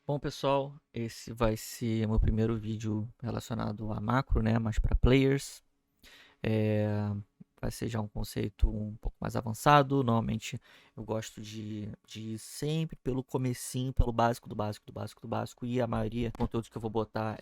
Bom, pessoal, esse vai ser meu primeiro vídeo relacionado a macro, né? Mas para players. É, vai ser já um conceito um pouco mais avançado. Normalmente eu gosto de ir sempre pelo comecinho, pelo básico do básico do básico do básico. E a maioria dos conteúdos que eu vou botar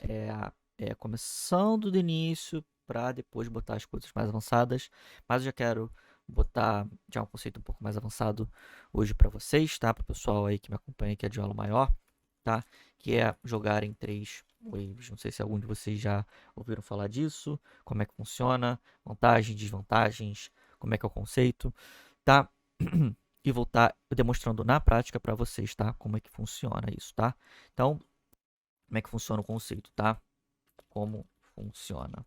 é começando do início para depois botar as coisas mais avançadas. Mas eu já quero botar já um conceito um pouco mais avançado hoje para vocês, tá? Para o pessoal aí que me acompanha, que é de aula maior, tá? Que é jogar em 3 waves. Não sei se algum de vocês já ouviram falar disso, como é que funciona, vantagens, desvantagens, como é que é o conceito, tá? E vou estar demonstrando na prática para vocês, tá? Como é que funciona isso, tá? Então, como é que funciona o conceito, tá? Como funciona.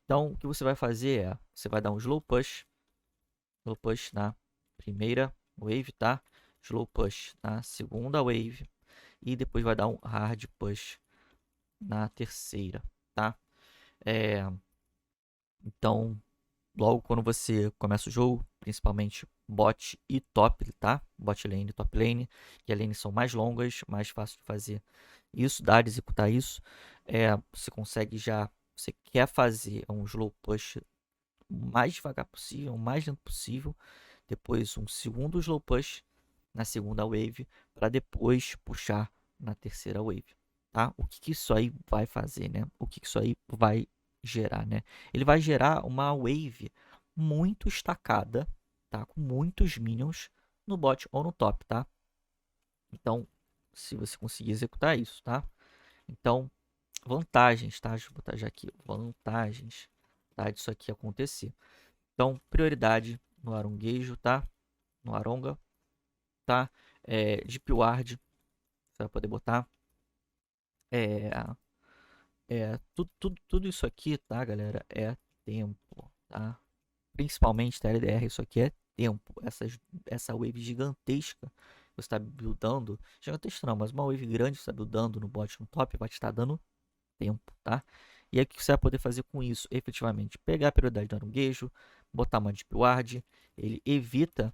Então, o que você vai fazer é, você vai dar um slow push na primeira wave, tá? Slow push na segunda wave e depois vai dar um hard push na terceira, tá? Então, logo quando você começa o jogo, principalmente bot e top, tá? Bot lane e top lane, que as lanes são mais longas, mais fácil de fazer isso, de executar isso. Você consegue já, você quer fazer um slow push o mais devagar possível, o mais lento possível, depois um segundo slow push na segunda wave, para depois puxar na terceira wave, tá? O que, que isso aí vai fazer, né? O que, que isso aí vai gerar, né? Ele vai gerar uma wave muito estacada, tá? Com muitos minions no bot ou no top, tá? Então, se você conseguir executar isso, tá? Então, vantagens, tá? Deixa eu botar já aqui, vantagens, tá? Disso aqui acontecer. Então, prioridade no aronguejo, tá? No aronga, tá? Deep Ward, você vai poder botar. É, tudo isso aqui, tá, galera? É tempo, tá? Principalmente TLDR, isso aqui é tempo. Essa wave gigantesca que você está buildando, gigantesca não, mas uma wave grande que você está buildando no bot, no top, vai te estar dando tempo, tá? E aí o que você vai poder fazer com isso? Efetivamente, pegar a prioridade do aronguejo, botar uma Deep Ward, ele evita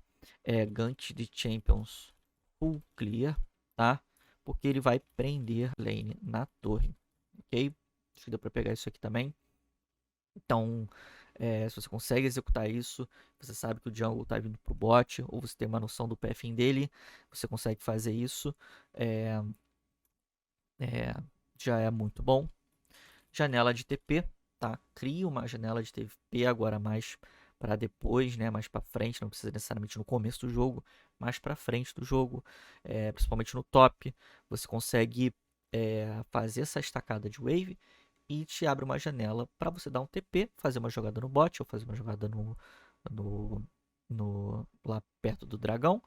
gank de champions full clear, tá? Porque ele vai prender lane na torre, ok? Acho que deu para pegar isso aqui também. Então, se você consegue executar isso, você sabe que o jungle está vindo pro bot, ou você tem uma noção do pathing dele, você consegue fazer isso, é, é, já é muito bom. Janela de TP, tá? Cria uma janela de TP agora mais para depois, né? Mais para frente, não precisa necessariamente no começo do jogo, mais para frente do jogo, principalmente no top, você consegue fazer essa estacada de wave e te abre uma janela para você dar um TP, fazer uma jogada no bot ou fazer uma jogada no, lá perto do dragão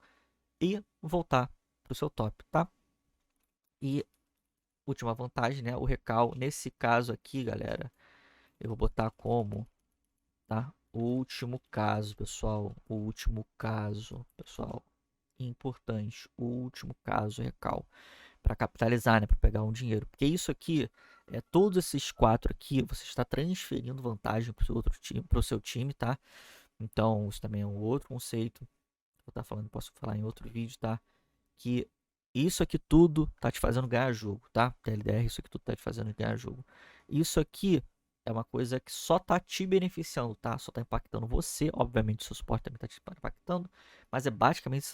e voltar pro seu top, tá? E última vantagem, né? O recal. Nesse caso aqui, galera, eu vou botar como, tá? O último caso, pessoal. O último caso, pessoal. Importante. O último caso, recal. Para capitalizar, né? Para pegar um dinheiro. Porque isso aqui, todos esses quatro aqui, você está transferindo vantagem para o seu outro time, para o seu time, tá? Então, isso também é um outro conceito. Vou estar falando, posso falar em outro vídeo, tá? Que isso aqui tudo tá te fazendo ganhar jogo, tá? TLDR, isso aqui tudo tá te fazendo ganhar jogo. Isso aqui é uma coisa que só tá te beneficiando, tá? Só tá impactando você, obviamente o seu suporte também tá te impactando, mas basicamente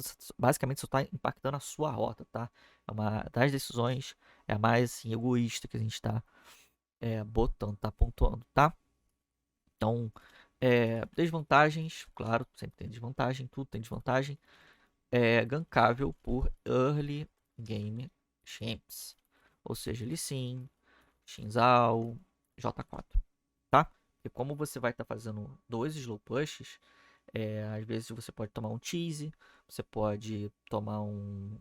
só tá impactando a sua rota, tá? É uma das decisões, é a mais assim, egoísta que a gente tá botando, tá pontuando, tá? Então, desvantagens, claro, sempre tem desvantagem, tudo tem desvantagem. Gankável por Early Game Champs. Ou seja, Lee Sin, Xin Zhao, J4, tá? E como você vai estar fazendo dois slow pushes, às vezes você pode tomar um cheese, você pode tomar um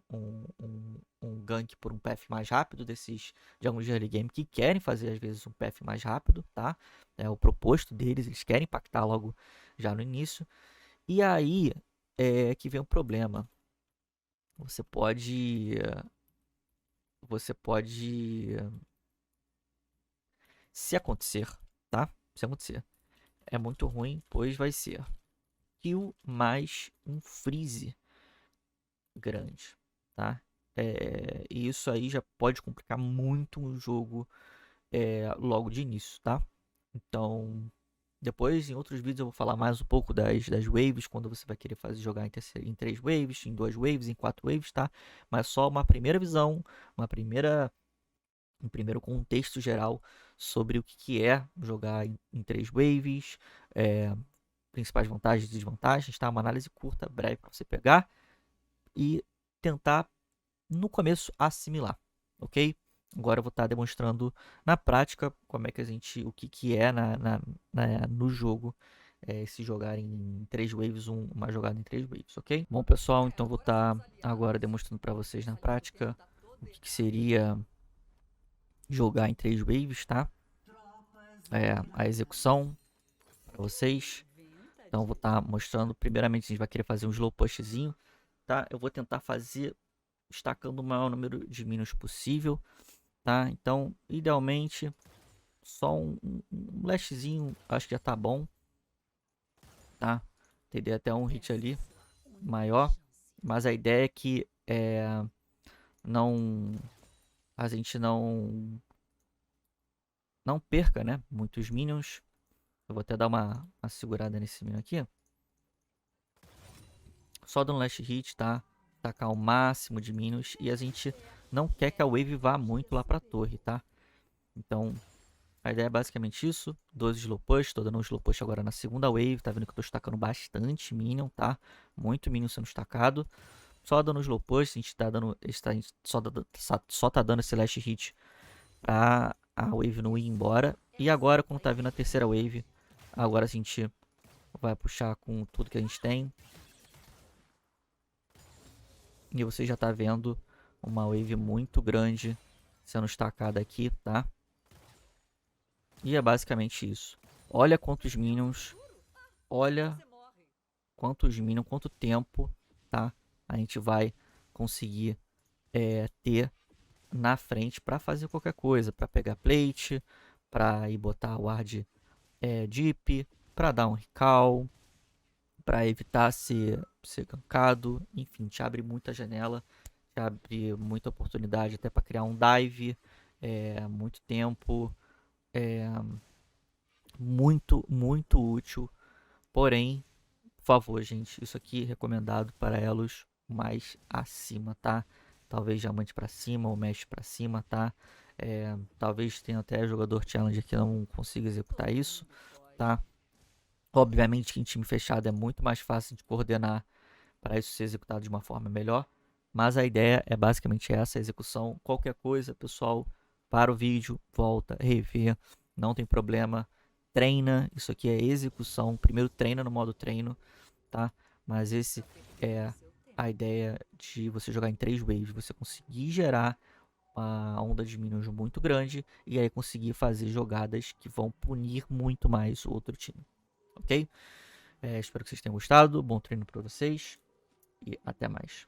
gank por um path mais rápido desses jogos de early game que querem fazer às vezes um path mais rápido, tá? É o proposto deles, eles querem impactar logo já no início. E aí é que vem o problema. Você pode. Você pode. Se acontecer, tá? Se acontecer. É muito ruim, pois vai ser kill mais um freeze grande, tá? E isso aí já pode complicar muito um jogo logo de início, tá? Então, depois em outros vídeos eu vou falar mais um pouco das waves, quando você vai querer jogar em 3 waves, em 2 waves, em 4 waves, tá? Mas só uma primeira visão, um primeiro contexto geral sobre o que é jogar em 3 waves, principais vantagens e desvantagens, tá? Uma análise curta, breve para você pegar e tentar no começo assimilar, ok? Agora eu vou estar demonstrando na prática como é que o que é no jogo se jogar em 3 waves, uma jogada em 3 waves, ok? Bom, pessoal, então vou estar agora demonstrando para vocês na prática o que seria jogar em 3 waves, tá? A execução para vocês. Então vou estar mostrando, primeiramente a gente vai querer fazer um slow pushzinho, tá? Eu vou tentar fazer destacando o maior número de minions possível, tá? Então, idealmente, só um lashzinho, acho que já tá bom, tá? Teria até um hit ali maior, mas a ideia é que não a gente não perca, né? Muitos minions. Eu vou até dar uma segurada nesse minion aqui. Só dando last hit, tá? Tacar o máximo de minions e a gente não quer que a wave vá muito lá pra torre, tá? Então, a ideia é basicamente isso. 12 slow push, tô dando um slow push agora na segunda wave. Tá vendo que eu tô estacando bastante minion, tá? Muito minion sendo estacado. Só dando slow push, a gente tá dando. Só tá dando esse last hit pra a wave não ir embora. E agora, quando tá vindo a terceira wave, agora a gente vai puxar com tudo que a gente tem. E você já tá vendo uma wave muito grande sendo estacada aqui, tá? E é basicamente isso. Olha quantos minions. Olha quanto tempo, tá? A gente vai conseguir ter na frente para fazer qualquer coisa. Para pegar plate, para ir botar ward deep, para dar um recall, para evitar ser gankado. Enfim, te abre muita janela, te abre muita oportunidade até para criar um dive. Muito tempo. Muito, muito útil. Porém, por favor, gente, isso aqui é recomendado para elos mais acima, tá? Talvez diamante para cima ou mesh para cima, tá? Talvez tenha até jogador challenger que não consiga executar isso, tá? Obviamente que em time fechado é muito mais fácil de coordenar para isso ser executado de uma forma melhor, mas a ideia é basicamente essa, a execução. Qualquer coisa, pessoal, para o vídeo, volta, rever, não tem problema, treina, isso aqui é execução, primeiro treina no modo treino, tá? Mas esse é a ideia de você jogar em 3 waves, você conseguir gerar uma onda de minions muito grande e aí conseguir fazer jogadas que vão punir muito mais o outro time, ok? Espero que vocês tenham gostado, bom treino para vocês e até mais.